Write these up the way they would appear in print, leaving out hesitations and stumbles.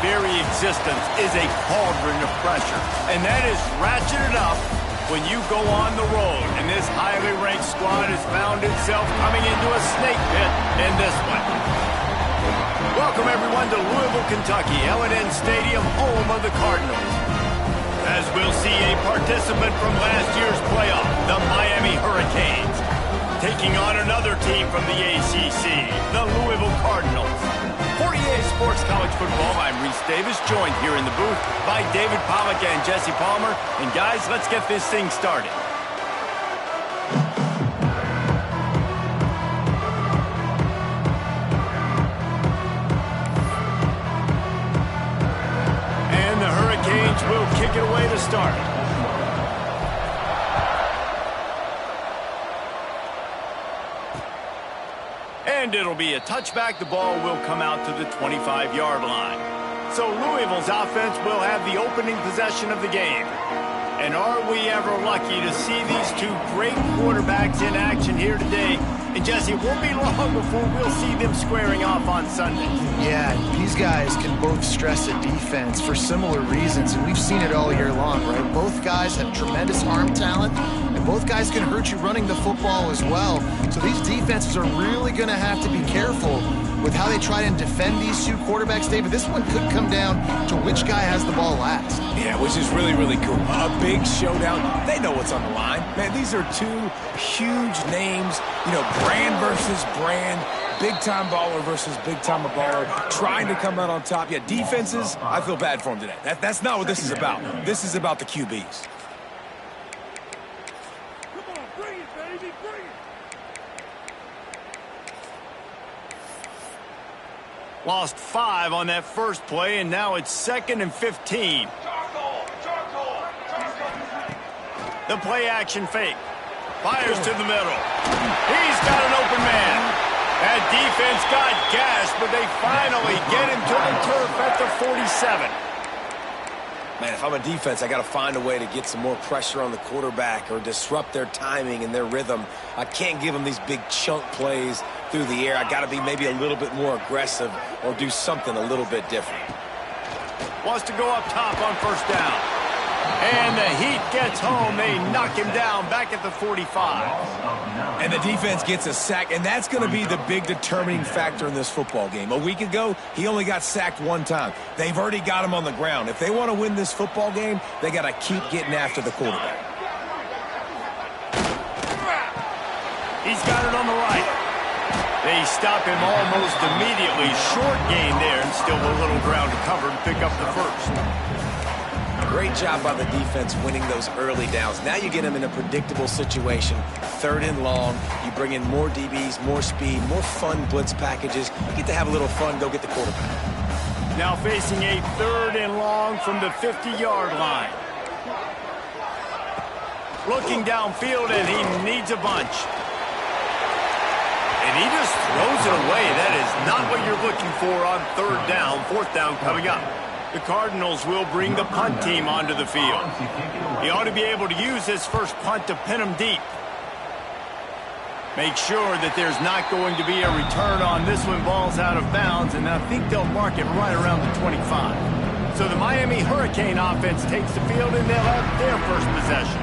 very existence is a cauldron of pressure, and that is ratcheted up when you go on the road. And this highly ranked squad has found itself coming into a snake pit in this one. Welcome, everyone, to Louisville, Kentucky, L&N Stadium, home of the Cardinals. As we'll see a participant from last year's playoff, the Miami Hurricanes, taking on another team from the ACC, the Louisville Cardinals. For EA Sports College Football, I'm Reese Davis, joined here in the booth by David Pollack and Jesse Palmer. And guys, let's get this thing started. And the Hurricanes will kick it away to start. And it'll be a touchback. The ball will come out to the 25-yard line. So Louisville's offense will have the opening possession of the game. And are we ever lucky to see these two great quarterbacks in action here today? And Jesse, it won't be long before we'll see them squaring off on Sunday. Yeah, these guys can both stress a defense for similar reasons, and we've seen it all year long, right? Both guys have tremendous arm talent, and both guys can hurt you running the football as well. So these defenses are really going to have to be careful with how they try and defend these two quarterbacks, David. This one could come down to which guy has the ball last. Yeah, which is really, really cool. A big showdown. They know what's on the line. Man, these are two huge names, brand versus brand, big-time baller versus big-time baller, trying to come out on top. Yeah, defenses, I feel bad for them today. That's not what this is about. This is about the QBs. Lost 5 on that first play, and now it's 2nd and 15. The play action fake. Fires to the middle. He's got an open man. That defense got gashed, but they finally get him to the turf at the 47. Man, if I'm a defense, I got to find a way to get some more pressure on the quarterback or disrupt their timing and their rhythm. I can't give them these big chunk plays through the air. I got to be maybe a little bit more aggressive or do something a little bit different. Wants to go up top on first down. And the Heat gets home. They knock him down back at the 45. And the defense gets a sack, and that's going to be the big determining factor in this football game. A week ago, he only got sacked one time. They've already got him on the ground. If they want to win this football game, they got to keep getting after the quarterback. He's got it on the right. They stop him almost immediately. Short gain there, and still a little ground to cover to pick up the first. Great job by the defense winning those early downs. Now you get them in a predictable situation. 3rd and long. You bring in more DBs, more speed, more fun blitz packages. You get to have a little fun, go get the quarterback. Now facing a 3rd and long from the 50-yard line. Looking downfield, and he needs a bunch. And he just throws it away. That is not what you're looking for on 3rd down. 4th down coming up. The Cardinals will bring the punt team onto the field. He ought to be able to use his first punt to pin him deep. Make sure that there's not going to be a return on this one. Ball's out of bounds, and I think they'll mark it right around the 25. So the Miami Hurricane offense takes the field, and they'll have their first possession.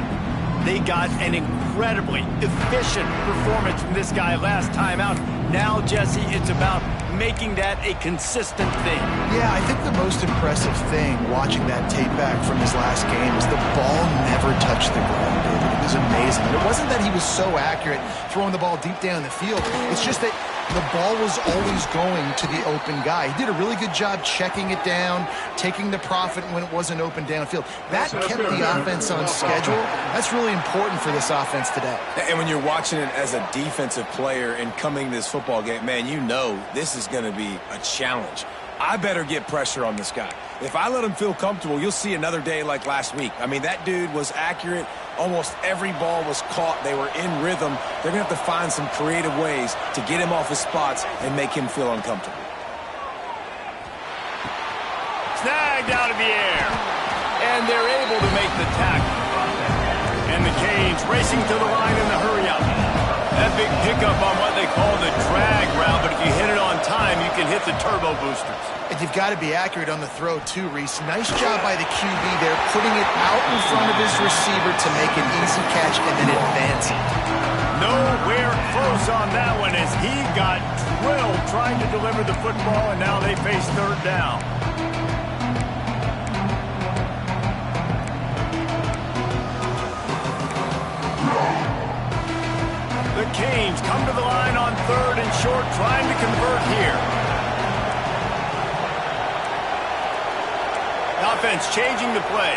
They got an incredibly efficient performance from this guy last time out. Now, Jesse, it's about making that a consistent thing. Yeah, I think the most impressive thing watching that tape back from his last game is the ball never touched the ground, David. It was amazing. And it wasn't that he was so accurate throwing the ball deep down the field. It's just that the ball was always going to the open guy. He did a really good job checking it down, taking the profit when it wasn't open downfield. That kept the offense on schedule. That's really important for this offense today. And when you're watching it as a defensive player and coming to this football game, man, you know this is going to be a challenge. I better get pressure on this guy. If I let him feel comfortable, you'll see another day like last week. I mean, that dude was accurate. Almost every ball was caught. They were in rhythm. They're going to have to find some creative ways to get him off his spots and make him feel uncomfortable. Snagged out of the air. And they're able to make the tackle. And the Canes racing to the line in the hurry-up. a big pickup on what they call the drag route, but if you hit it on time, you can hit the turbo boosters. And you've got to be accurate on the throw, too, Reese. Nice job by the QB there, putting it out in front of his receiver to make an easy catch and then advancing. Nowhere close on that one as he got drilled trying to deliver the football, and now they face third down. The Canes come to the line on third and short, trying to convert here. The offense changing the play.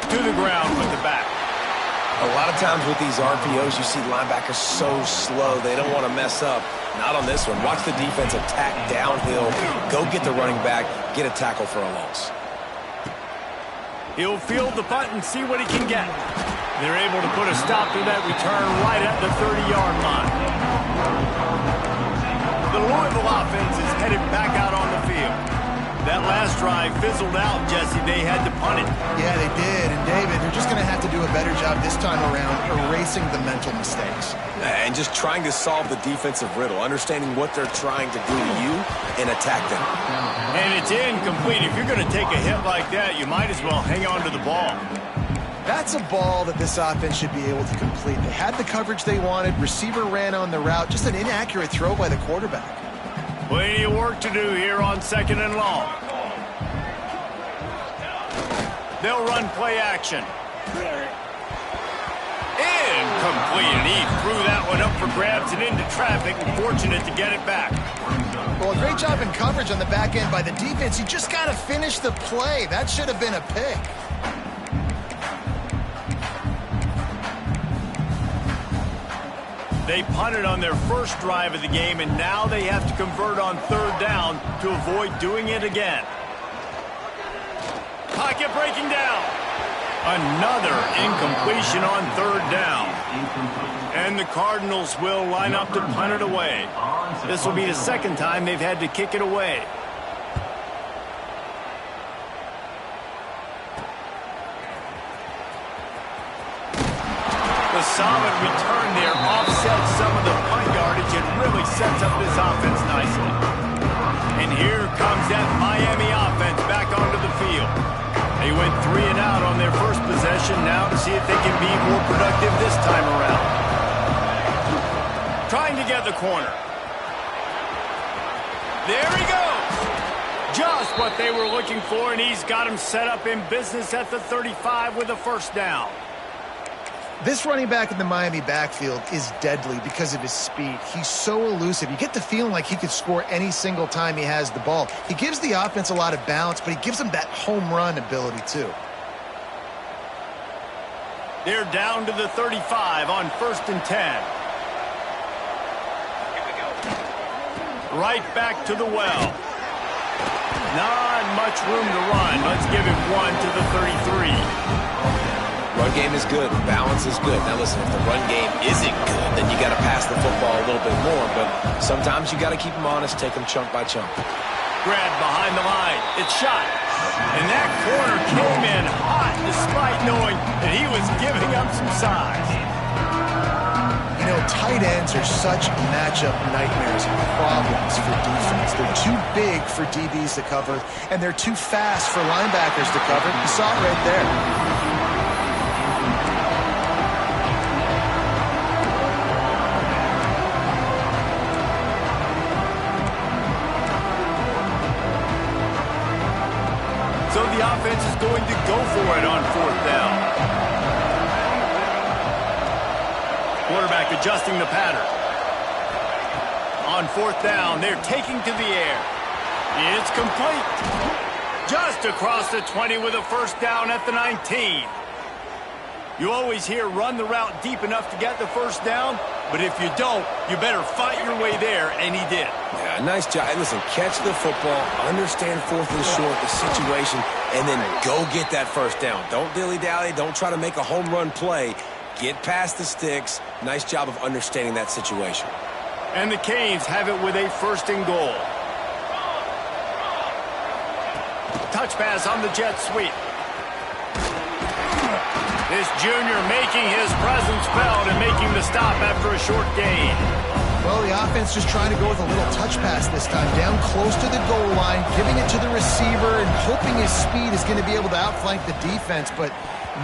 To the ground with the back. A lot of times with these RPOs, you see linebackers so slow, they don't want to mess up. Not on this one. Watch the defense attack downhill, go get the running back, get a tackle for a loss. He'll field the punt and see what he can get. They're able to put a stop to that return right at the 30-yard line. The Louisville offense is headed back out on the field. That last drive fizzled out, Jesse. They had to punt it. Yeah, they did. And, David, they're just going to have to do a better job this time around erasing the mental mistakes. And just trying to solve the defensive riddle, understanding what they're trying to do to you and attack them. And it's incomplete. If you're going to take a hit like that, you might as well hang on to the ball. That's a ball that this offense should be able to complete. They had the coverage they wanted. Receiver ran on the route. Just an inaccurate throw by the quarterback. Plenty of work to do here on second and long. They'll run play action. Incomplete, and he threw that one up for grabs and into traffic, and fortunate to get it back. Well, a great job in coverage on the back end by the defense. He just got to finish the play. That should have been a pick. They punted on their first drive of the game, and now they have to convert on third down to avoid doing it again. Pocket breaking down. Another incompletion on third down. And the Cardinals will line up to punt it away. This will be the second time they've had to kick it away. The solid return there offsets some of the punt yardage and really sets up this offense nicely. And here comes that Miami offense back onto the field. They went 3 and out on their first possession, now to see if they can be more productive this time around. Trying to get the corner. There he goes. Just what they were looking for, and he's got him set up in business at the 35 with a first down. This running back in the Miami backfield is deadly because of his speed. He's so elusive. You get the feeling like he could score any single time he has the ball. He gives the offense a lot of balance, but he gives them that home run ability too. They're down to the 35 on 1st and 10. Right back to the well. Not much room to run. Let's give him 1 to the 33. Run game is good. Balance is good. Now, listen, if the run game isn't good, then you got to pass the football a little bit more. But sometimes you got to keep them honest, take them chunk by chunk. Grabbed behind the line. It's shot. And that corner came in hot despite knowing that he was giving up some size. You know, tight ends are such matchup nightmares and problems for defense. They're too big for DBs to cover, and they're too fast for linebackers to cover. You saw it right there. So the offense is going to go for it on 4th down. Quarterback adjusting the pattern. On 4th down, they're taking to the air. It's complete. Just across the 20 with a first down at the 19. You always hear run the route deep enough to get the first down, but if you don't, you better fight your way there, and he did. Yeah, nice job. Hey, listen, catch the football, understand 4th and short, the situation, and then go get that first down. Don't dilly-dally. Don't try to make a home run play. Get past the sticks. Nice job of understanding that situation. And the Canes have it with a 1st and goal. touch pass on the jet sweep. This junior making his presence felt and making the stop after a short gain. Well, the offense just trying to go with a little touch pass this time, down close to the goal line, giving it to the receiver and hoping his speed is going to be able to outflank the defense, but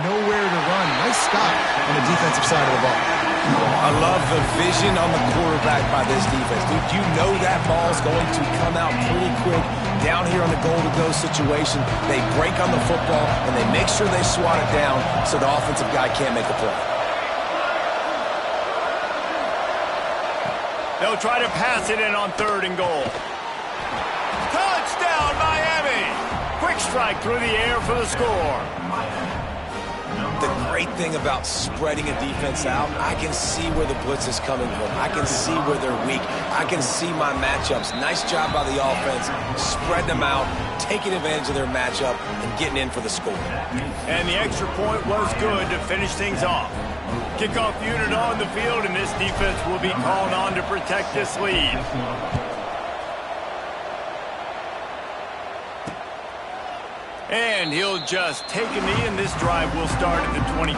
nowhere to run. Nice stop on the defensive side of the ball. I love the vision on the quarterback by this defense. Dude, you know that ball's going to come out pretty quick down here on the goal-to-go situation. They break on the football, and they make sure they swat it down so the offensive guy can't make a play. They'll try to pass it in on 3rd and goal. Touchdown, Miami! Quick strike through the air for the score. The great thing about spreading a defense out, I can see where the blitz is coming from. I can see where they're weak. I can see my matchups. Nice job by the offense, spreading them out, taking advantage of their matchup, and getting in for the score. And the extra point was good to finish things off. Kickoff unit on the field, and this defense will be called on to protect this lead. And he'll just take a knee, and this drive will start at the 25.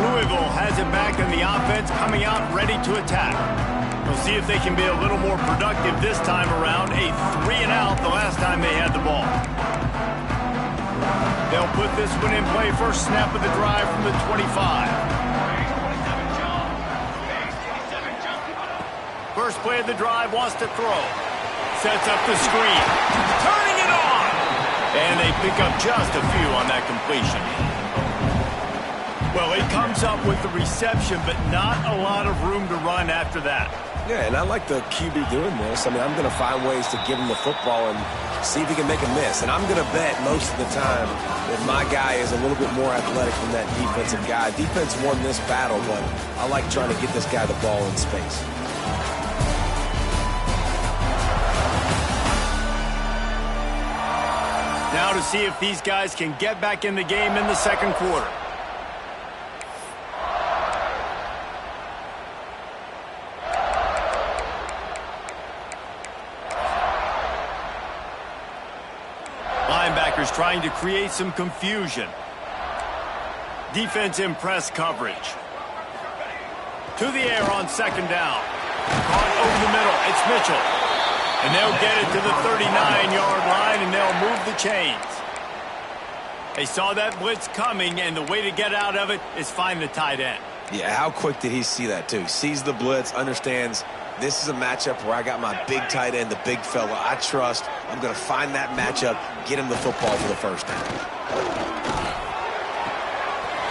Louisville has it back in the offense, coming out ready to attack. We'll see if they can be a little more productive this time around. A 3-and-out the last time they had the ball. They'll put this one in play. First snap of the drive from the 25. First play of the drive, wants to throw. Sets up the screen. Turning it on! And they pick up just a few on that completion. Well, he comes up with the reception, but not a lot of room to run after that. Yeah, and I like the QB doing this. I mean, I'm going to find ways to give him the football and see if he can make a miss. And I'm going to bet most of the time that my guy is a little bit more athletic than that defensive guy. Defense won this battle, but I like trying to get this guy the ball in space. Now to see if these guys can get back in the game in the second quarter. Linebackers trying to create some confusion. Defense in press coverage. To the air on 2nd down. Caught over the middle. It's Mitchell. And they'll get it to the 39-yard line, and they'll move the chains. They saw that blitz coming, and the way to get out of it is find the tight end. Yeah, how quick did he see that, too? He sees the blitz, understands this is a matchup where I got my big tight end, the big fella I trust. I'm going to find that matchup, get him the football for the first down.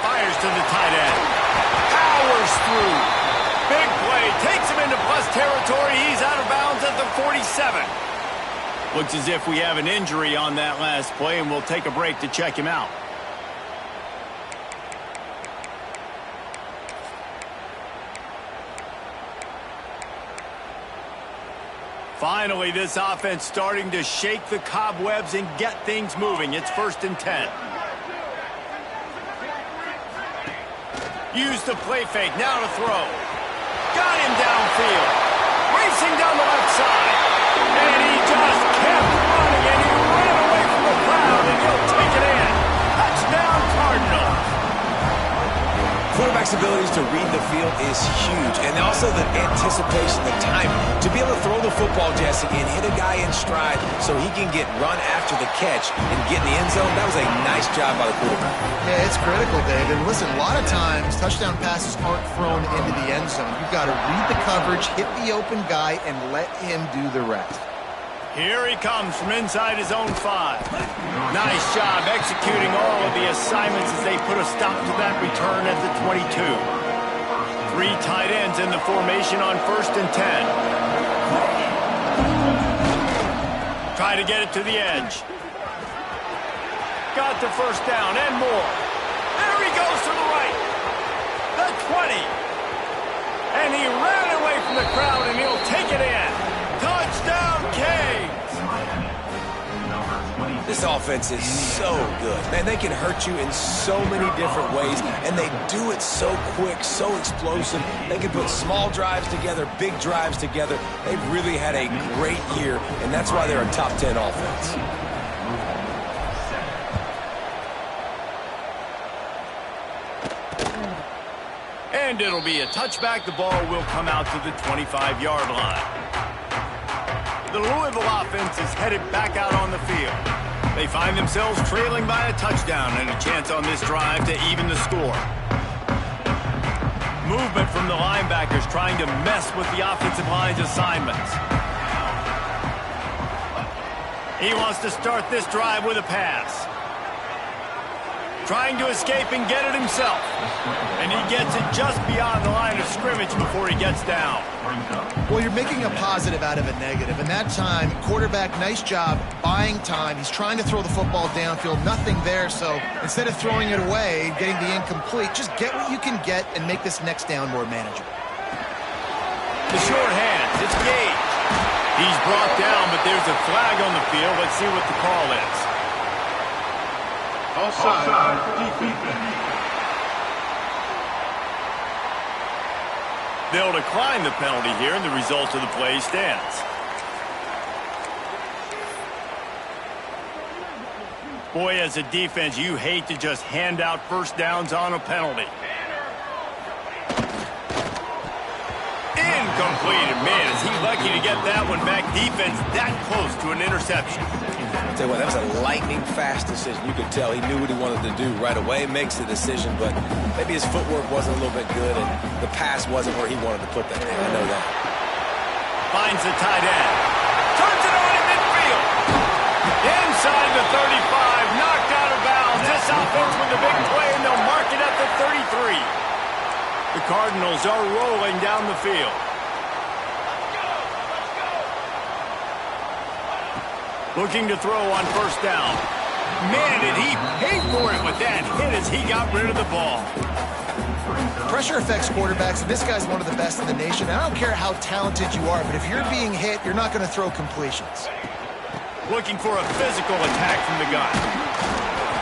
Fires to the tight end. Powers through. Big play. Takes him into plus territory. He's out of bounds at the 47. Looks as if we have an injury on that last play, and we'll take a break to check him out. Finally, this offense starting to shake the cobwebs and get things moving. It's 1st and 10. Use the play fake. Now to throw. Got him downfield. Racing down the left side. And he just kept running, and he ran away from the crowd, and he'll take it in. Touchdown, Cardinals. Quarterback's abilities to read the field is huge, and also the anticipation, the timing. To be able to throw the football, Jesse, and hit a guy in stride so he can get run after the catch and get in the end zone, that was a nice job by the quarterback. Yeah, it's critical, Dave. And listen, a lot of times touchdown passes aren't thrown into the end zone. You've got to read the coverage, hit the open guy, and let him do the rest. Here he comes from inside his own 5. Nice job executing all of the assignments as they put a stop to that return at the 22. 3 tight ends in the formation on 1st and 10. Try to get it to the edge. Got the first down and more. There he goes to the right. The 20. And he ran away from the crowd, and he'll take it in. Touchdown, Canes! This This offense is so good. Man, they can hurt you in so many different ways, and they do it so quick, so explosive. They can put small drives together, big drives together. They've really had a great year, and that's why they're a top 10 offense. And it'll be a touchback. The ball will come out to the 25-yard line. The Louisville offense is headed back out on the field. They find themselves trailing by a touchdown and a chance on this drive to even the score. Movement from the linebackers trying to mess with the offensive line's assignments. He wants to start this drive with a pass. Trying to escape and get it himself. And he gets it just beyond the line of scrimmage before he gets down. Well, you're making a positive out of a negative. And that time, quarterback, nice job buying time. He's trying to throw the football downfield. Nothing there. So instead of throwing it away, getting the incomplete, just get what you can get and make this next down more manageable. The short hands. It's Gage. He's brought down, but there's a flag on the field. Let's see what the call is. Offside defense. They'll decline the penalty here, and the result of the play stands. Boy, as a defense, you hate to just hand out first downs on a penalty. Incompleted. Man, is he lucky to get that one back. Defense that close to an interception. I'll tell you what, that was a lightning-fast decision. You could tell he knew what he wanted to do right away, makes the decision, but maybe his footwork wasn't a little bit good, and the pass wasn't where he wanted to put that in. I know that. Finds the tight end. Turns it on in midfield. Inside the 35, knocked out of bounds. This offense with the big play, and they'll mark it at the 33. The Cardinals are rolling down the field. Looking to throw on first down. Man, did he pay for it with that hit as he got rid of the ball. Pressure affects quarterbacks, and this guy's one of the best in the nation. I don't care how talented you are, but if you're being hit, you're not going to throw completions. Looking for a physical attack from the gun.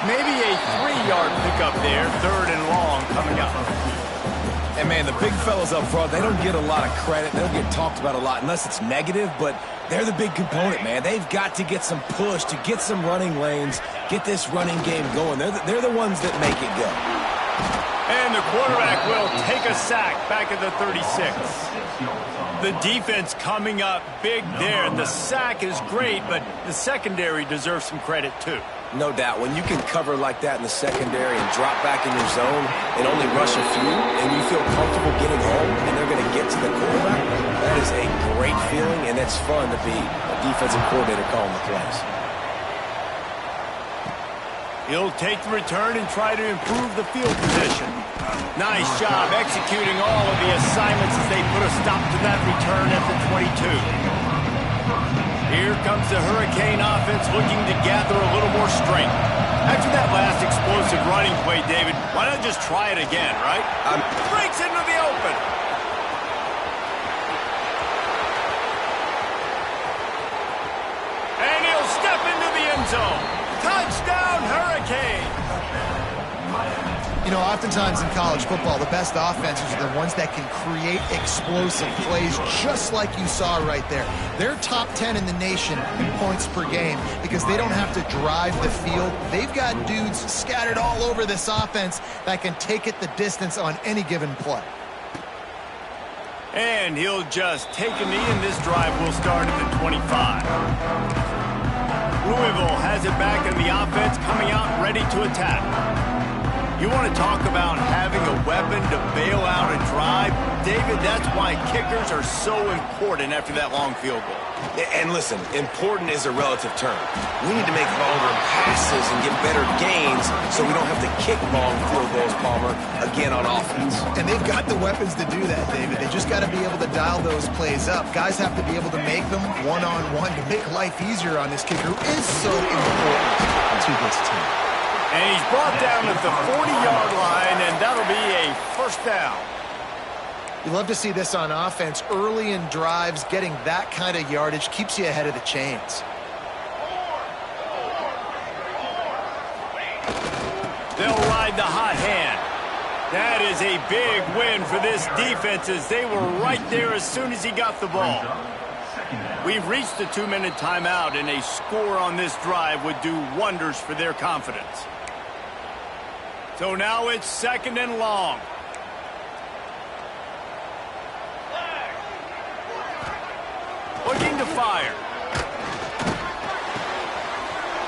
Maybe a 3-yard pickup there, third and long coming up. And, man, the big fellas up front, they don't get a lot of credit. They don't get talked about a lot unless it's negative, but they're the big component, man. They've got to get some push, to get some running lanes, get this running game going. They're the ones that make it go. And the quarterback will take a sack back at the 36. The defense coming up big there. The sack is great, but the secondary deserves some credit, too. No doubt. When you can cover like that in the secondary and drop back in your zone and only rush a few, and you feel comfortable getting home, and they're going to get to the quarterback, that is a great feeling, and it's fun to be a defensive coordinator calling the plays. He'll take the return and try to improve the field position. Nice job executing all of the assignments as they put a stop to that return at the 22. Here comes the Hurricane offense looking to gather a little more strength. After that last explosive running play, David, why not just try it again, right? Breaks into the open. And he'll step into the end zone. Touchdown, Hurricane. You know, oftentimes in college football, the best offenses are the ones that can create explosive plays just like you saw right there. They're top 10 in the nation in points per game because they don't have to drive the field. They've got dudes scattered all over this offense that can take it the distance on any given play. And he'll just take a knee, and this drive will start at the 25. Louisville has it back, and the offense coming out ready to attack. You want to talk about having a weapon to bail out a drive? David, that's why kickers are so important after that long field goal. And listen, important is a relative term. We need to make longer passes and get better gains so we don't have to kick long field goals, Palmer, again on offense. And they've got the weapons to do that, David. They just got to be able to dial those plays up. Guys have to be able to make them one-on-one to make life easier on this kicker, who is so important to this team. And he's brought down at the 40-yard line, and that'll be a first down. You love to see this on offense. Early in drives, getting that kind of yardage keeps you ahead of the chains. They'll ride the hot hand. That is a big win for this defense as they were right there as soon as he got the ball. We've reached the 2-minute timeout, and a score on this drive would do wonders for their confidence. So now it's 2nd and long. Looking to fire.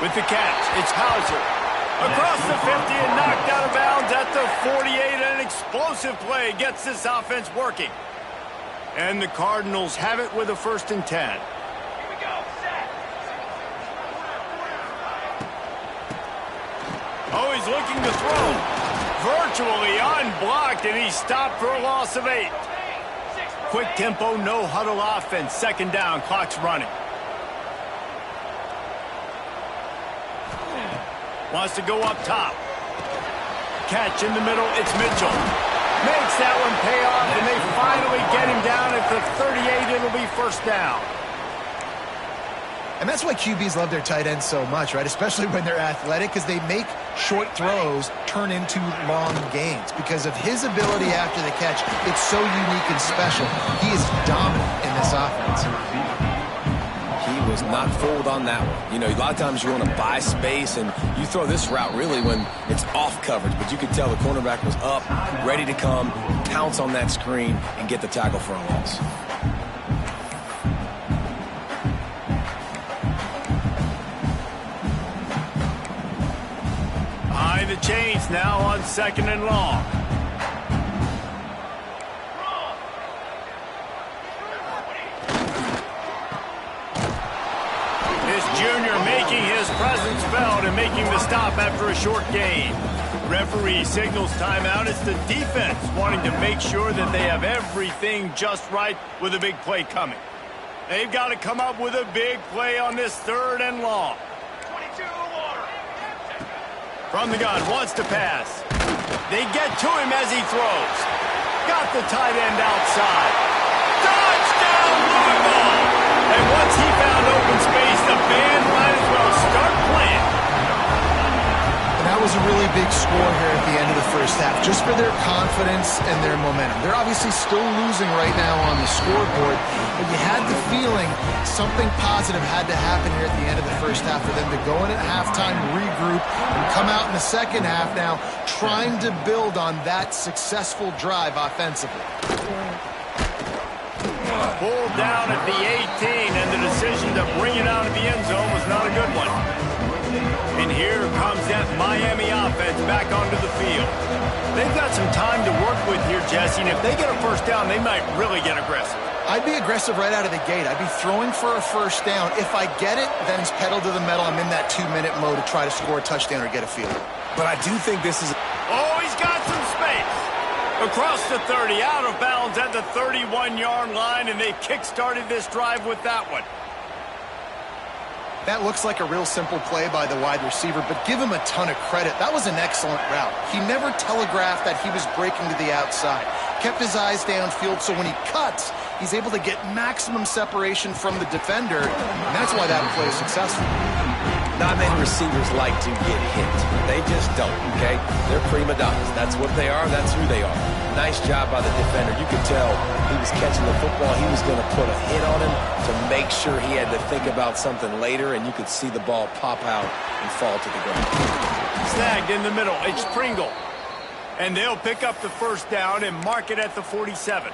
With the catch, it's Hauser. Across the 50 and knocked out of bounds at the 48. An explosive play gets this offense working. And the Cardinals have it with a 1st and 10. Here we go. Set. Oh, he's looking to throw. Virtually unblocked, and he's stopped for a loss of 8. Quick tempo, no huddle offense. 2nd down, clock's running. Wants to go up top. Catch in the middle, it's Mitchell. Makes that one pay off, and they finally get him down at the 38. It'll be 1st down. And that's why QBs love their tight ends so much, right? Especially when they're athletic, because they make short throws turn into long gains. Because of his ability after the catch, it's so unique and special. He is dominant in this offense. He was not fooled on that one. You know, a lot of times you want to buy space, and you throw this route really when it's off coverage. But you could tell the cornerback was up, ready to come, pounce on that screen, and get the tackle for a loss. Behind the chains now on 2nd and long. Junior making his presence felt and making the stop after a short gain. Referee signals timeout. It's the defense wanting to make sure that they have everything just right with a big play coming. They've got to come up with a big play on this 3rd and long. 22 from the gun, wants to pass. They get to him as he throws. Got the tight end outside. Touchdown, Louisville! And once he found open space, the band might as well start playing. And that was a really big score here at the end of the 1st half, just for their confidence and their momentum. They're obviously still losing right now on the scoreboard, but you had the feeling something positive had to happen here at the end of the 1st half for them to go in at halftime, regroup, and come out in the 2nd half now trying to build on that successful drive offensively. Pulled down at the 18, and the decision to bring it out of the end zone was not a good one. And here comes that Miami offense back onto the field. They've got some time to work with here, Jesse, and if they get a 1st down, they might really get aggressive. I'd be aggressive right out of the gate. I'd be throwing for a 1st down. If I get it, then it's pedal to the metal. I'm in that 2-minute mode to try to score a touchdown or get a field. But I do think this is... Oh, he's got some space. Across the 30, out of bounds at the 31-yard line, and they kick-started this drive with that one. That looks like a real simple play by the wide receiver, but give him a ton of credit. That was an excellent route. He never telegraphed that he was breaking to the outside. Kept his eyes downfield, so when he cuts, he's able to get maximum separation from the defender, and that's why that play is successful. Not many receivers like to get hit. They just don't, okay? They're prima donnas. That's what they are. That's who they are. Nice job by the defender. You could tell he was catching the football. He was going to put a hit on him to make sure he had to think about something later, and you could see the ball pop out and fall to the ground. Snagged in the middle. It's Pringle. And they'll pick up the 1st down and mark it at the 47.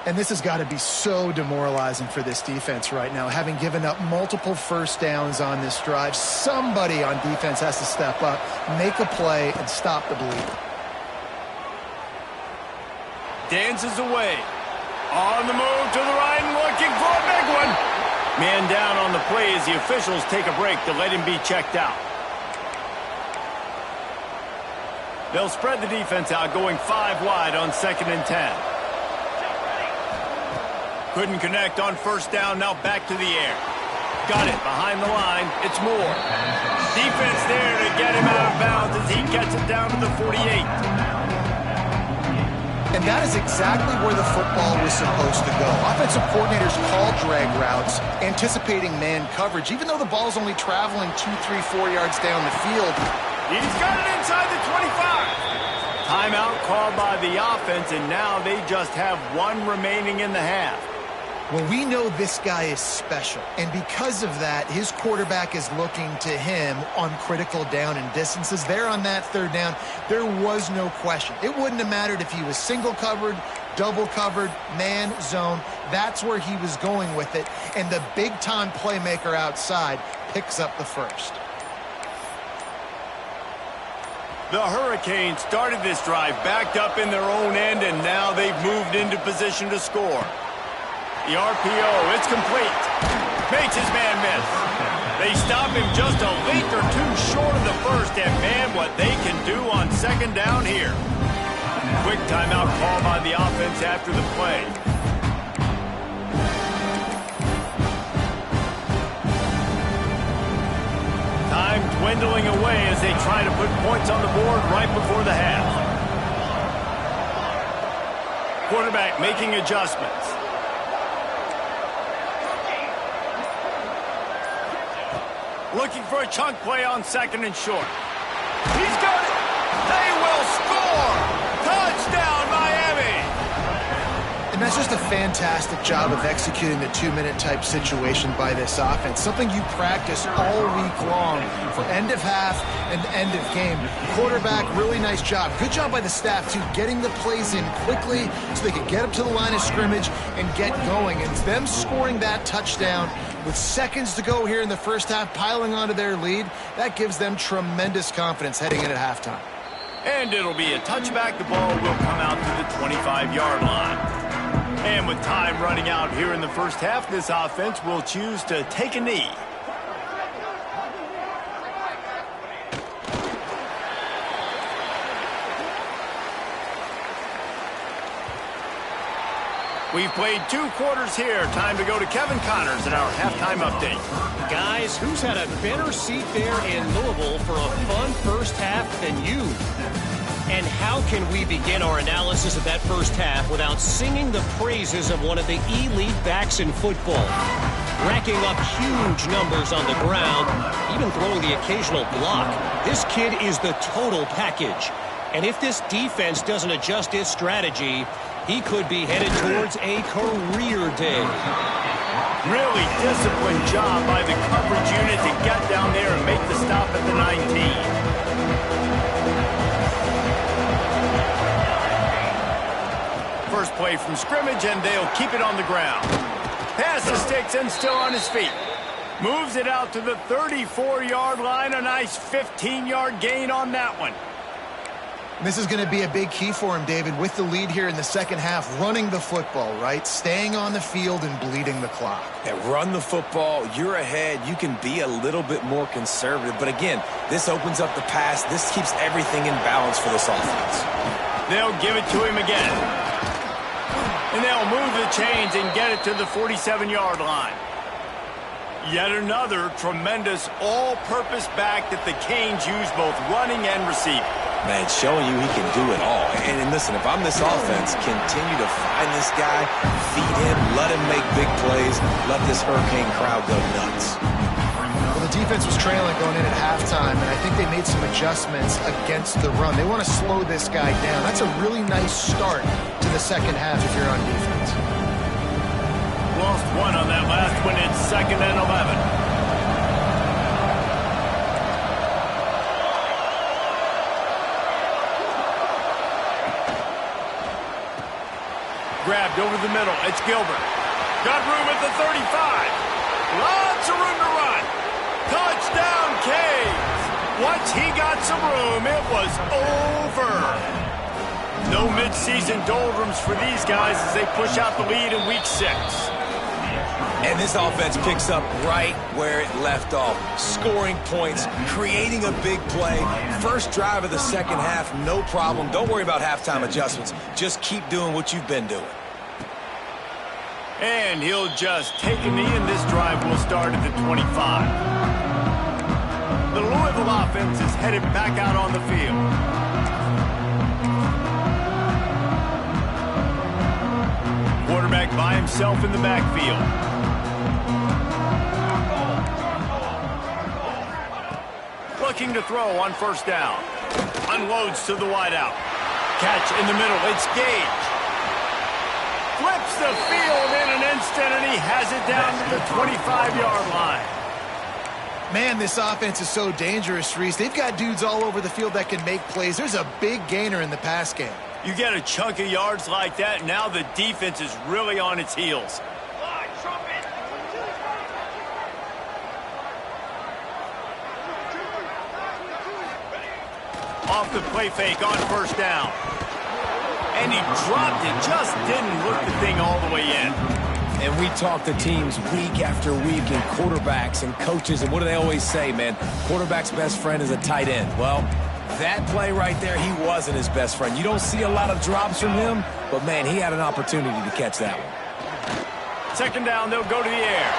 And this has got to be so demoralizing for this defense right now. Having given up multiple 1st downs on this drive, somebody on defense has to step up, make a play, and stop the bleed. Dances away. On the move to the right and looking for a big one. Man down on the play as the officials take a break to let him be checked out. They'll spread the defense out, going 5 wide on 2nd and 10. Couldn't connect on 1st down, now back to the air. Got it behind the line. It's Moore. Defense there to get him out of bounds as he gets it down to the 48. And that is exactly where the football was supposed to go. Offensive coordinators call drag routes, anticipating man coverage. Even though the ball's only traveling 2, 3, 4 yards down the field, He's got it inside the 25. Timeout called by the offense, and now they just have one remaining in the half. Well, we know this guy is special, and because of that, his quarterback is looking to him on critical down and distances. There on that third down, there was no question. It wouldn't have mattered if he was single covered, double covered, man, zone. That's where he was going with it, and the big-time playmaker outside picks up the first. The Hurricanes started this drive backed up in their own end, and now they've moved into position to score. The RPO, it's complete. Makes his man miss. They stop him just a length or two short of the first, and man, what they can do on second down here. Quick timeout call by the offense after the play. Time dwindling away as they try to put points on the board right before the half. Quarterback making adjustments. Looking for a chunk play on second and short. He's got it. They will score. Touchdown, Miami. And that's just a fantastic job of executing the two-minute type situation by this offense. Something you practice all week long for end of half and end of game. Quarterback, really nice job. Good job by the staff, too, getting the plays in quickly so they could get up to the line of scrimmage and get going. And them scoring that touchdown with seconds to go here in the first half, piling onto their lead, that gives them tremendous confidence heading in at halftime. And it'll be a touchback. The ball will come out to the 25-yard line. And with time running out here in the first half, this offense will choose to take a knee. We've played 2 quarters here. Time to go to Kevin Connors in our halftime update. Guys, who's had a better seat there in Louisville for a fun first half than you? And how can we begin our analysis of that first half without singing the praises of one of the elite backs in football? Racking up huge numbers on the ground, even throwing the occasional block. This kid is the total package. And if this defense doesn't adjust its strategy, he could be headed towards a career day. Really disciplined job by the coverage unit to get down there and make the stop at the 19. First play from scrimmage, and they'll keep it on the ground. Pass the sticks and still on his feet. Moves it out to the 34-yard line. A nice 15-yard gain on that one. This is going to be a big key for him, David, with the lead here in the second half, running the football, right? Staying on the field and bleeding the clock. Yeah, run the football. You're ahead. You can be a little bit more conservative. But again, this opens up the pass. This keeps everything in balance for this offense. They'll give it to him again. And they'll move the chains and get it to the 47-yard line. Yet another tremendous all-purpose back that the Canes use both running and receiving. Man, showing you he can do it all. And listen, if I'm this offense, continue to find this guy, feed him, let him make big plays, let this Hurricane crowd go nuts. Well, the defense was trailing going in at halftime, and I think they made some adjustments against the run. They want to slow this guy down. That's a really nice start to the second half if you're on defense. Lost one on that last one. It's 2nd and 11. Grabbed over the middle. It's Gilbert. Got room at the 35. Lots of room to run. Touchdown, Canes. Once he got some room, it was over. No midseason doldrums for these guys as they push out the lead in Week 6. And this offense picks up right where it left off. Scoring points, creating a big play. First drive of the second half, no problem. Don't worry about halftime adjustments. Just keep doing what you've been doing. And he'll just take a knee, and this drive will start at the 25. The Louisville offense is headed back out on the field. Quarterback by himself in the backfield. looking to throw on first down. Unloads to the wideout. Catch in the middle. It's Gage. Flips the field in an instant, and he has it down to the 25-yard line. Man, this offense is so dangerous, Reese. They've got dudes all over the field that can make plays. There's a big gainer in the pass game. You get a chunk of yards like that, now the defense is really on its heels. Off the play fake on first down. And he dropped it, just didn't look the thing all the way in. And we talk to teams week after week and quarterbacks and coaches, and what do they always say, man? Quarterback's best friend is a tight end. Well, that play right there, he wasn't his best friend. You don't see a lot of drops from him, but, man, he had an opportunity to catch that one. Second down, they'll go to the air,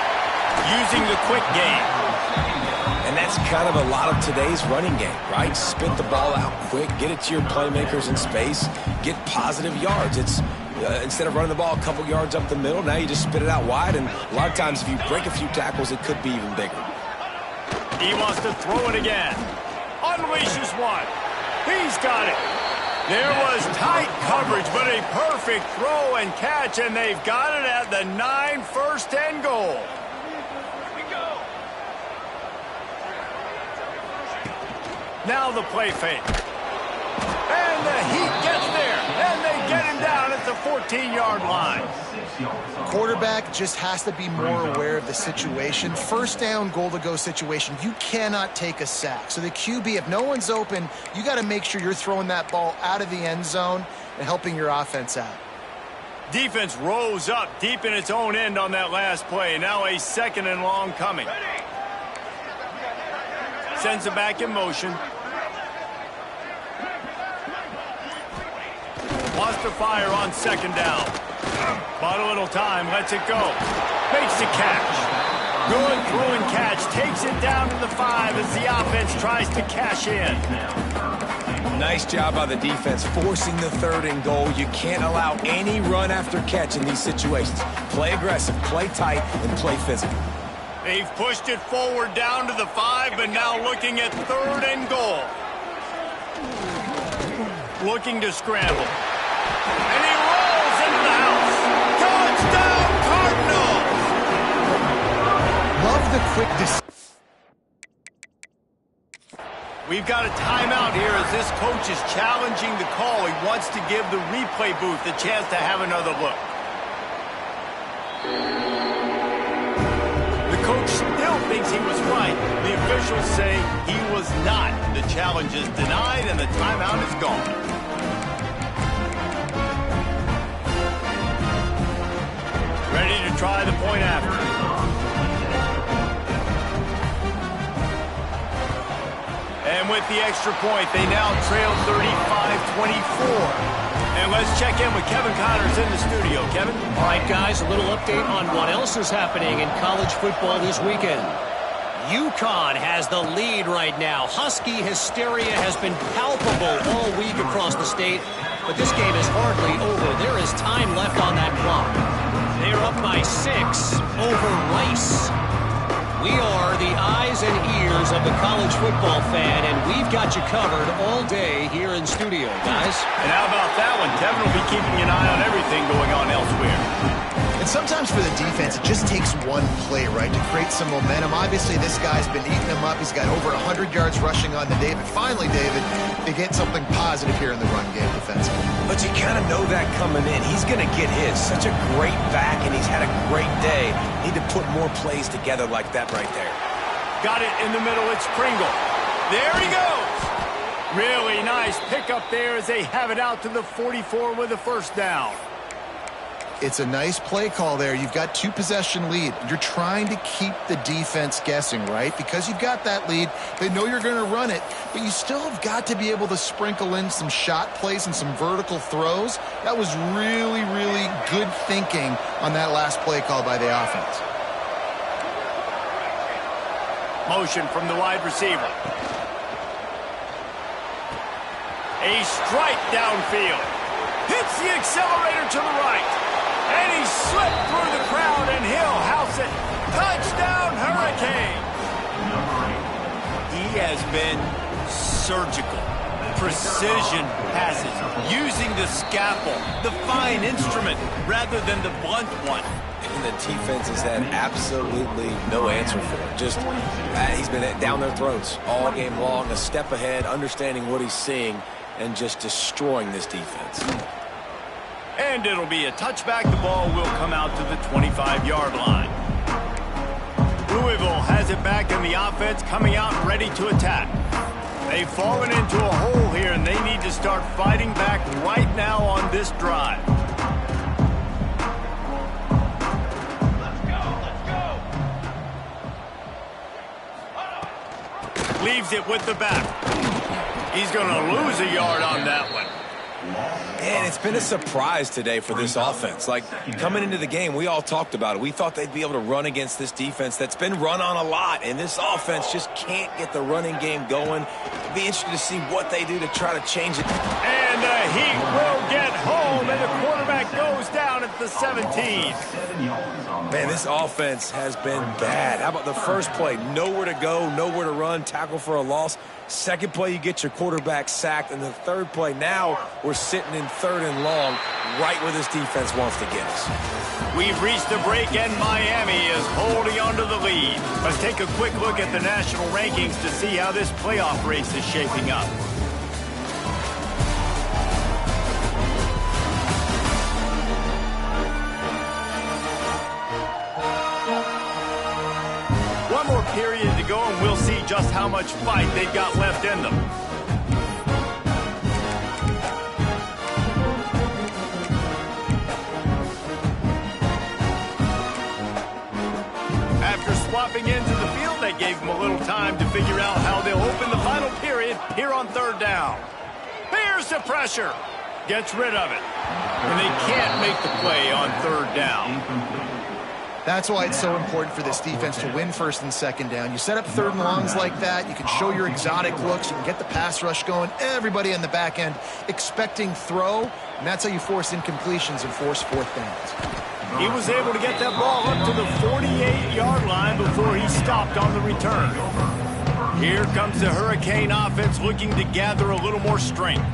using the quick game. And that's kind of a lot of today's running game, right? Spit the ball out quick, get it to your playmakers in space, get positive yards. It's instead of running the ball a couple yards up the middle, now you just spit it out wide, and a lot of times if you break a few tackles, it could be even bigger. He wants to throw it again. Unleashes one. He's got it. There was tight coverage, but a perfect throw and catch, and they've got it at the 9, first and goal. Now the play fake. And the Heat gets there, and they get him down at the 14-yard line. Quarterback just has to be more aware of the situation. First down, goal-to-go situation. You cannot take a sack. So the QB, if no one's open, you got to make sure you're throwing that ball out of the end zone and helping your offense out. Defense rose up deep in its own end on that last play. Now a second and long coming. Sends it back in motion. Wants to fire on second down. Bought a little time, lets it go. Makes the catch. Good throw and catch. Takes it down to the 5 as the offense tries to cash in. Nice job by the defense forcing the third and goal. You can't allow any run after catch in these situations. Play aggressive, play tight, and play physical. They've pushed it forward down to the 5, but now looking at third and goal. Looking to scramble. And he rolls into the house. Touchdown, Cardinals! Love the quick decision. We've got a timeout here as this coach is challenging the call. He wants to give the replay booth a chance to have another look. The coach still thinks he was right. The officials say he was not. The challenge is denied and the timeout is gone. Ready to try the point after. And with the extra point, they now trail 35-24. And let's check in with Kevin Connors in the studio. Kevin? All right, guys, a little update on what else is happening in college football this weekend. UConn has the lead right now. Husky hysteria has been palpable all week across the state, but this game is hardly over. There is time left on that clock. They're up by 6 over Rice. We are the eyes and ears of the college football fan, and we've got you covered all day here in studio, guys. And how about that one? Kevin will be keeping an eye on everything going on elsewhere. And sometimes for the defense, it just takes one play, right, to create some momentum. Obviously, this guy's been eating them up. He's got over 100 yards rushing on the day. But finally, David, they get something positive here in the run game defensively. But you kind of know that coming in. He's going to get his. Such a great back, and he's had a great day. Need to put more plays together like that right there. Got it in the middle. It's Pringle. There he goes. Really nice pickup there as they have it out to the 44 with a first down. It's a nice play call there. You've got 2-possession lead. You're trying to keep the defense guessing, right? Because you've got that lead. They know you're going to run it, but you still have got to be able to sprinkle in some shot plays and some vertical throws. That was really, really good thinking on that last play call by the offense. Motion from the wide receiver. A strike downfield. Hits the accelerator to the right. And he slipped through the crowd, and he'll house it. Touchdown, Hurricane. He has been surgical. Precision passes, using the scalpel, the fine instrument, rather than the blunt one. And the defense has had absolutely no answer for it. Just, he's been down their throats all game long, a step ahead, understanding what he's seeing, and just destroying this defense. And it'll be a touchback. The ball will come out to the 25-yard line. Louisville has it back, and the offense coming out ready to attack. They've fallen into a hole here, and they need to start fighting back right now on this drive. Leaves it with the back. He's going to lose a yard on that one. And it's been a surprise today for this offense. Like, coming into the game, we all talked about it. We thought they'd be able to run against this defense that's been run on a lot, and this offense just can't get the running game going. It'll be interesting to see what they do to try to change it. And the Heat will get home, and the quarterback goes down at the 17. Man, this offense has been bad. How about the first play? Nowhere to go, nowhere to run, tackle for a loss. Second play, you get your quarterback sacked. And the third play, now we're sitting in 3rd and long, right where this defense wants to get us. We've reached the break, and Miami is holding on to the lead. Let's take a quick look at the national rankings to see how this playoff race is shaping up. One more period to go, and we'll see just how much fight they've got left in them. After swapping into the field, they gave them a little time to figure out how they'll open the final period here on 3rd down. Here's the pressure. Gets rid of it. And they can't make the play on 3rd down. That's why it's so important for this defense to win 1st and 2nd down. You set up 3rd and longs like that, you can show your exotic looks, you can get the pass rush going, everybody on the back end expecting throw, and that's how you force incompletions and force 4th downs. He was able to get that ball up to the 48-yard line before he stopped on the return. Here comes the Hurricane offense looking to gather a little more strength.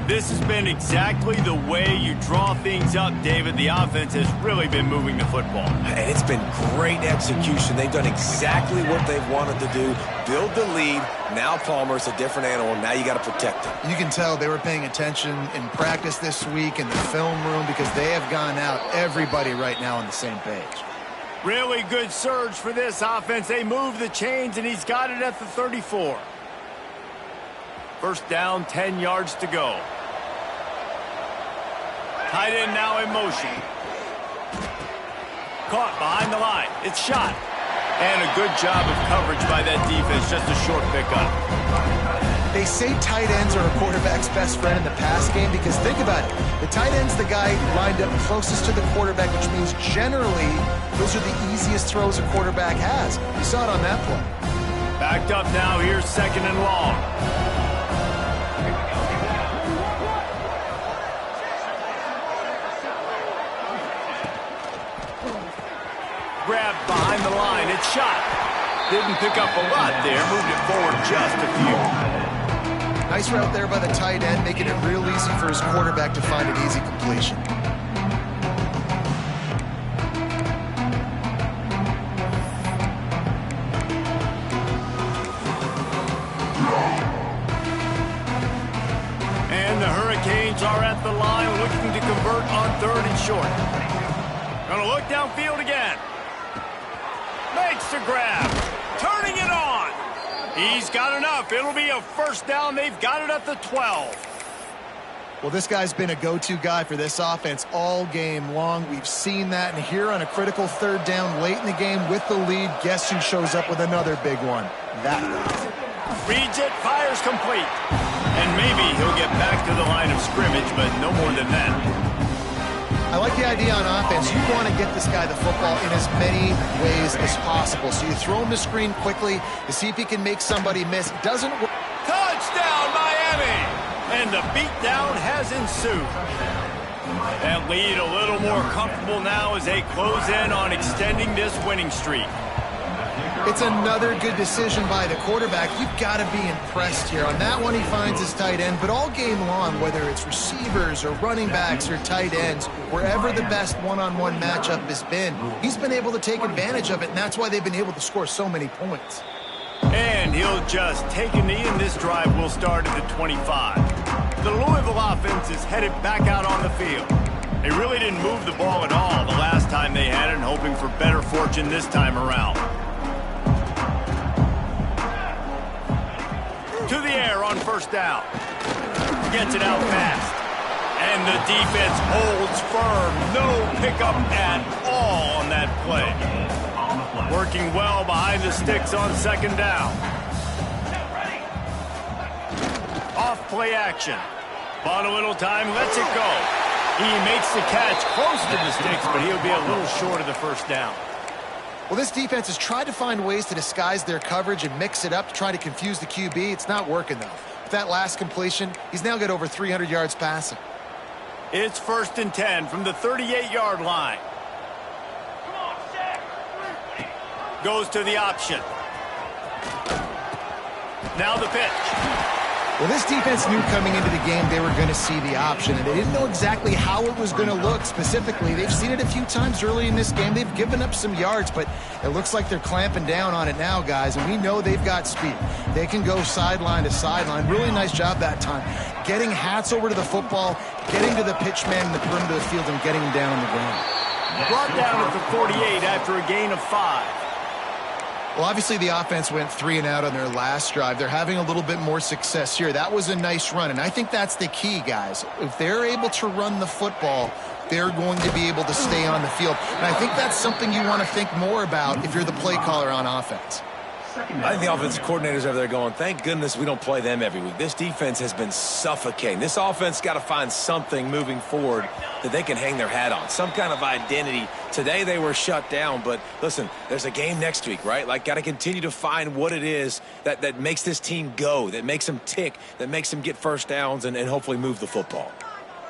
This has been exactly the way you draw things up, David. The offense has really been moving the football. And it's been great execution. They've done exactly what they've wanted to do. Build the lead. Now Palmer's a different animal. Now you got to protect him. You can tell they were paying attention in practice this week in the film room because they have gone out, everybody right now on the same page. Really good surge for this offense. They move the chains, and he's got it at the 34. 1st down, 10 yards to go. Tight end now in motion. Caught behind the line. It's shot. And a good job of coverage by that defense. Just a short pickup. They say tight ends are a quarterback's best friend in the pass game because think about it. The tight end's the guy lined up closest to the quarterback, which means generally those are the easiest throws a quarterback has. You saw it on that play. Backed up now. Here's 2nd and long. Grabbed behind the line. It's shot. Didn't pick up a lot there. Moved it forward just a few. Nice route there by the tight end, making it real easy for his quarterback to find an easy completion. And the Hurricanes are at the line looking to convert on 3rd and short. Gonna look downfield again. Makes the grab. Turning it on. He's got enough. It'll be a 1st down. They've got it at the 12. Well, this guy's been a go-to guy for this offense all game long. We've seen that, and here on a critical 3rd down late in the game with the lead, guess who shows up with another big one? That guy. Reads it, fires complete. And maybe he'll get back to the line of scrimmage, but no more than that. I like the idea on offense. You want to get this guy the football in as many ways as possible. So you throw him the screen quickly to see if he can make somebody miss. Doesn't work. Touchdown, Miami! And the beatdown has ensued. That lead a little more comfortable now as they close in on extending this winning streak. It's another good decision by the quarterback. You've got to be impressed here. On that one, he finds his tight end, but all game long, whether it's receivers or running backs or tight ends, wherever the best one-on-one matchup has been, he's been able to take advantage of it, and that's why they've been able to score so many points. And he'll just take a knee, and this drive will start at the 25. The Louisville offense is headed back out on the field. They really didn't move the ball at all the last time they had it, and hoping for better fortune this time around. To the air on first down. Gets it out fast. And the defense holds firm. No pickup at all on that play. Working well behind the sticks on second down. Off play action. Bought a little time, lets it go. He makes the catch close to the sticks, but he'll be a little short of the first down. Well, this defense has tried to find ways to disguise their coverage and mix it up to try to confuse the QB. It's not working, though. With that last completion, he's now got over 300 yards passing. It's 1st and 10 from the 38-yard line. Goes to the option. Now the pitch. Well, this defense knew coming into the game they were going to see the option, and they didn't know exactly how it was going to look specifically. They've seen it a few times early in this game. They've given up some yards, but it looks like they're clamping down on it now, guys, and we know they've got speed. They can go sideline to sideline. Really nice job that time. Getting hats over to the football, getting to the pitch man in the perimeter of the field, and getting him down on the ground. Brought down at the 48 after a gain of 5. Well, obviously the offense went 3 and out on their last drive. They're having a little bit more success here. That was a nice run, and I think that's the key, guys. If they're able to run the football, they're going to be able to stay on the field. And I think that's something you want to think more about if you're the play caller on offense. I think the offensive coordinators over there going, thank goodness we don't play them every week. This defense has been suffocating. This offense got to find something moving forward that they can hang their hat on, some kind of identity. Today they were shut down, but listen, there's a game next week, right? Like, got to continue to find what it is that makes this team go, that makes them tick, that makes them get first downs and hopefully move the football.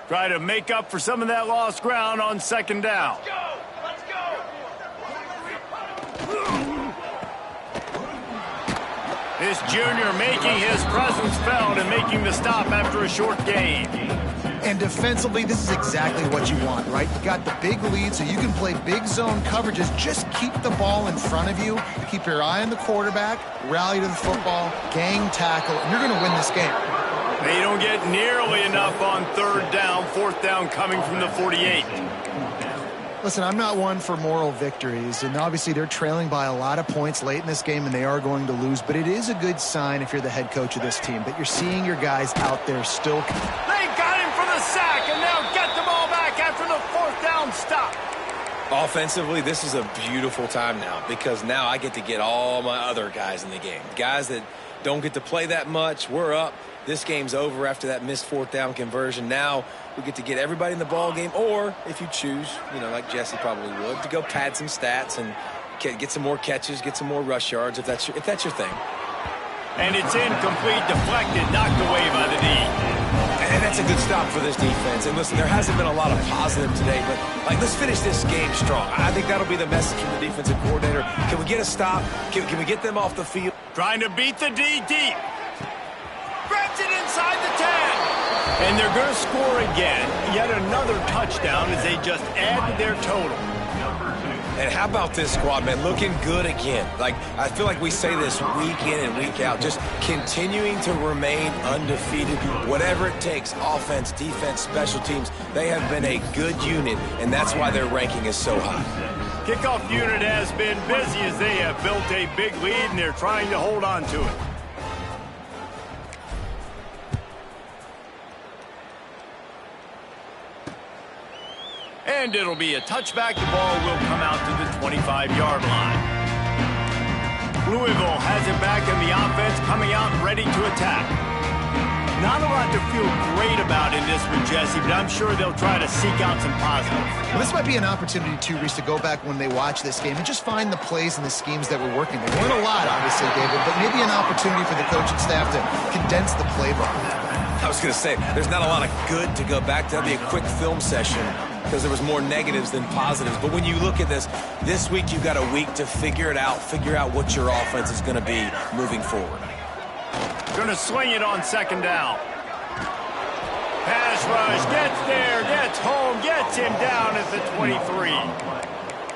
Try to make up for some of that lost ground on second down. Let's go! This junior making his presence felt and making the stop after a short gain. And defensively, this is exactly what you want, right? You got the big lead, so you can play big zone coverages. Just keep the ball in front of you. Keep your eye on the quarterback, rally to the football, gang tackle, and you're going to win this game. They don't get nearly enough on third down, fourth down coming from the 48. Listen, I'm not one for moral victories, and obviously they're trailing by a lot of points late in this game, and they are going to lose, but it is a good sign if you're the head coach of this team that you're seeing your guys out there still. They got him for the sack, and now get the ball back after the fourth down stop. Offensively, this is a beautiful time now because now I get to get all my other guys in the game. Guys that don't get to play that much, we're up. This game's over after that missed fourth down conversion. Now we get to get everybody in the ball game, or if you choose, like Jesse probably would, to go pad some stats and get some more catches, get some more rush yards if that's your thing. And it's incomplete, deflected, knocked away by the knee. And that's a good stop for this defense. And listen, there hasn't been a lot of positive today, but let's finish this game strong. I think that'll be the message from the defensive coordinator. Can we get a stop? Can we get them off the field? Trying to beat the D deep. Grabs it inside the 10. And they're going to score again. Yet another touchdown as they just add to their total. And how about this squad, man? Looking good again. I feel like we say this week in and week out, just continuing to remain undefeated, whatever it takes, offense, defense, special teams. They have been a good unit, and that's why their ranking is so high. Kickoff unit has been busy as they have built a big lead, and they're trying to hold on to it. And it'll be a touchback. The ball will come out to the 25-yard line. Louisville has it back in the offense, coming out ready to attack. Not a lot to feel great about in this one, Jesse, but I'm sure they'll try to seek out some positives. Well, this might be an opportunity, too, Reese, to go back when they watch this game and just find the plays and the schemes that were working. There weren't a lot, obviously, David, but maybe an opportunity for the coaching staff to condense the playbook. I was going to say, there's not a lot of good to go back to. That'd be a quick film session. because there was more negatives than positives. But when you look at this week you've got a week to figure it out, figure out what your offense is going to be moving forward. Going to swing it on second down. Pass rush, gets there, gets home, gets him down at the 23.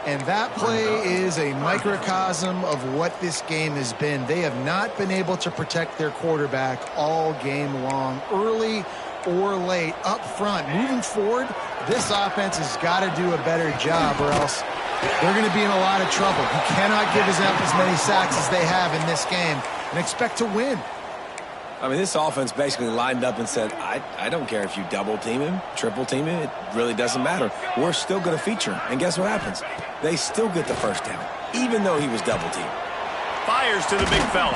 And that play is a microcosm of what this game has been. They have not been able to protect their quarterback all game long, early or late, up front. Moving forward, this offense has got to do a better job or else they're going to be in a lot of trouble. You cannot give up as many sacks as they have in this game and expect to win. I mean, this offense basically lined up and said, I don't care if you double team him, triple team him, it really doesn't matter. We're still going to feature him. And guess what happens? They still get the first down, even though he was double teamed. Fires to the big fella.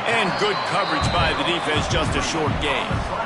And good coverage by the defense, just a short gain.